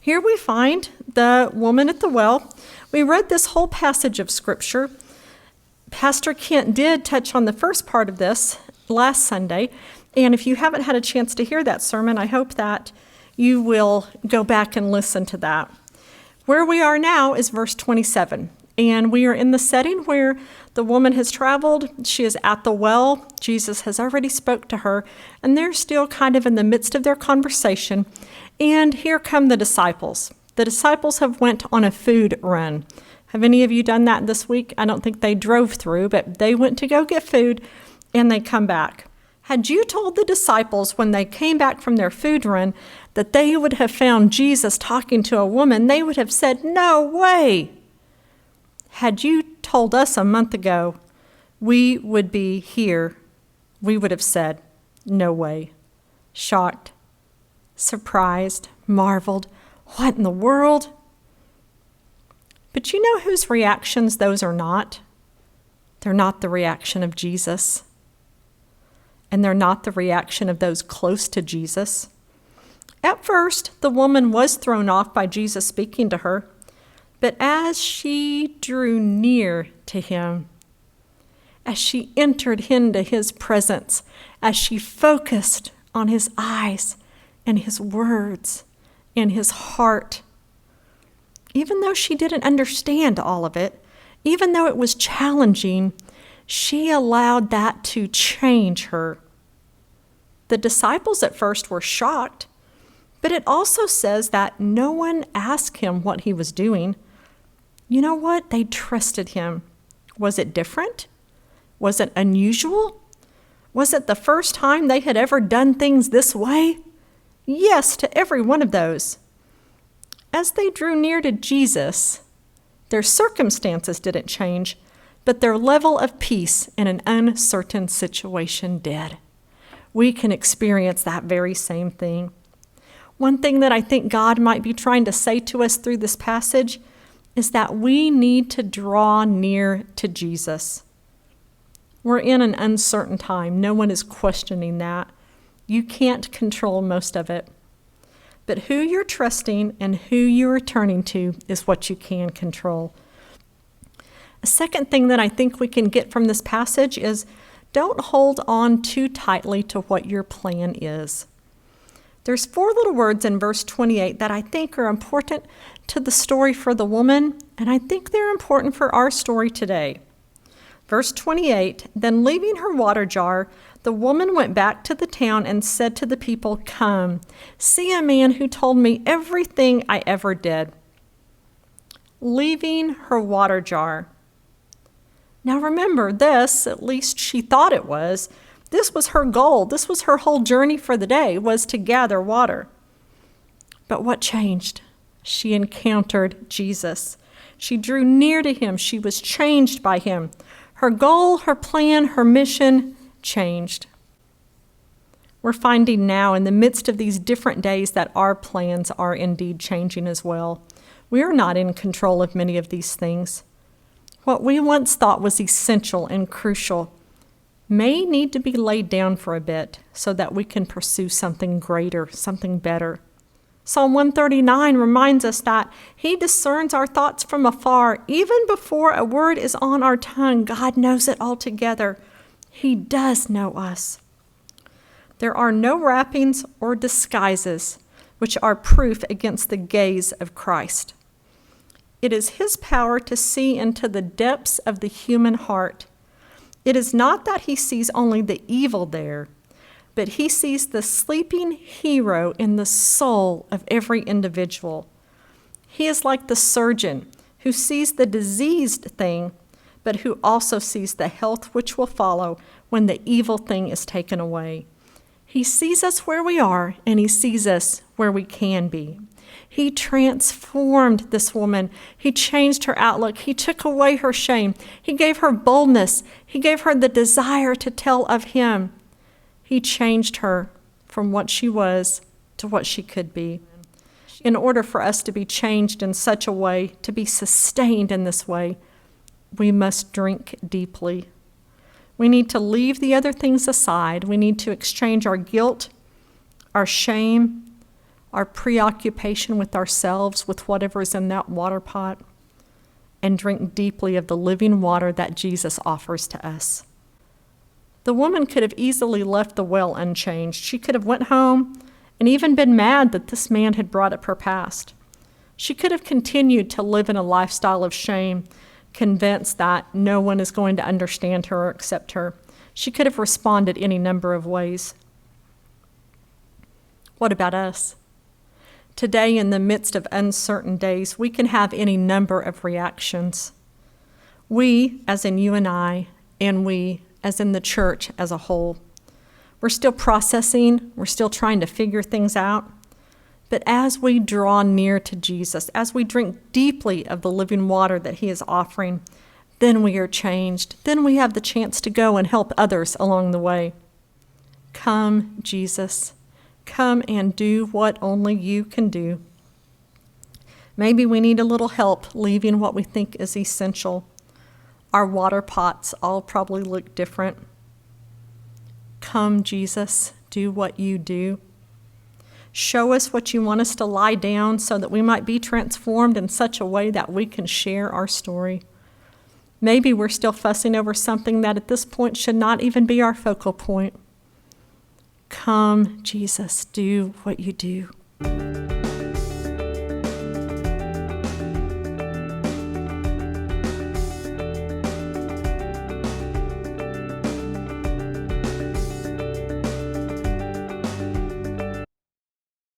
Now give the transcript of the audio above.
Here we find the woman at the well. We read this whole passage of Scripture. Pastor Kent did touch on the first part of this last Sunday, and if you haven't had a chance to hear that sermon, I hope that you will go back and listen to that. Where we are now is verse 27, and we are in the setting where the woman has traveled. She is at the well. Jesus has already spoke to her, and they're still kind of in the midst of their conversation. And here come the disciples. The disciples have went on a food run. Have any of you done that this week? I don't think they drove through, but they went to go get food, and they come back. Had you told the disciples when they came back from their food run that they would have found Jesus talking to a woman, they would have said, "No way." Had you told us a month ago we would be here, we would have said, "No way." Shocked, surprised, marveled. What in the world? But you know whose reactions those are not? They're not the reaction of Jesus. And they're not the reaction of those close to Jesus. At first, the woman was thrown off by Jesus speaking to her, but as she drew near to him, as she entered into his presence, as she focused on his eyes and his words and his heart, even though she didn't understand all of it, even though it was challenging, she allowed that to change her. The disciples at first were shocked, but it also says that no one asked him what he was doing. You know what? They trusted him. Was it different? Was it unusual? Was it the first time they had ever done things this way? Yes, to every one of those. As they drew near to Jesus, their circumstances didn't change, but their level of peace in an uncertain situation did. We can experience that very same thing. One thing that I think God might be trying to say to us through this passage is that we need to draw near to Jesus. We're in an uncertain time. No one is questioning that. You can't control most of it. But who you're trusting and who you're turning to is what you can control. A second thing that I think we can get from this passage is don't hold on too tightly to what your plan is. There's 4 little words in verse 28 that I think are important to the story for the woman, and I think they're important for our story today. Verse 28, then leaving her water jar, the woman went back to the town and said to the people, "Come, see a man who told me everything I ever did." Leaving her water jar. Now remember this, at least she thought it was. This was her goal. This was her whole journey for the day, was to gather water. But what changed? She encountered Jesus. She drew near to him. She was changed by him. Her goal, her plan, her mission changed. We're finding now in the midst of these different days that our plans are indeed changing as well. We are not in control of many of these things. What we once thought was essential and crucial may need to be laid down for a bit so that we can pursue something greater, something better. Psalm 139 reminds us that he discerns our thoughts from afar. Even before a word is on our tongue, God knows it altogether. He does know us. There are no wrappings or disguises which are proof against the gaze of Christ. It is his power to see into the depths of the human heart. It is not that he sees only the evil there, but he sees the sleeping hero in the soul of every individual. He is like the surgeon who sees the diseased thing, but who also sees the health which will follow when the evil thing is taken away. He sees us where we are, and he sees us where we can be. He transformed this woman. He changed her outlook. He took away her shame. He gave her boldness. He gave her the desire to tell of him. He changed her from what she was to what she could be. In order for us to be changed in such a way, to be sustained in this way, we must drink deeply. We need to leave the other things aside. We need to exchange our guilt, our shame, our preoccupation with ourselves, with whatever is in that water pot, and drink deeply of the living water that Jesus offers to us. The woman could have easily left the well unchanged. She could have went home and even been mad that this man had brought up her past. She could have continued to live in a lifestyle of shame, convinced that no one is going to understand her or accept her. She could have responded any number of ways. What about us? Today, in the midst of uncertain days, we can have any number of reactions. We, as in you and I, and we, as in the church as a whole. We're still processing, we're still trying to figure things out. But as we draw near to Jesus, as we drink deeply of the living water that he is offering, then we are changed. Then we have the chance to go and help others along the way. Come, Jesus. Come and do what only you can do. Maybe we need a little help leaving what we think is essential. Our water pots all probably look different. Come, Jesus, do what you do. Show us what you want us to lie down so that we might be transformed in such a way that we can share our story. Maybe we're still fussing over something that at this point should not even be our focal point. Come, Jesus, do what you do.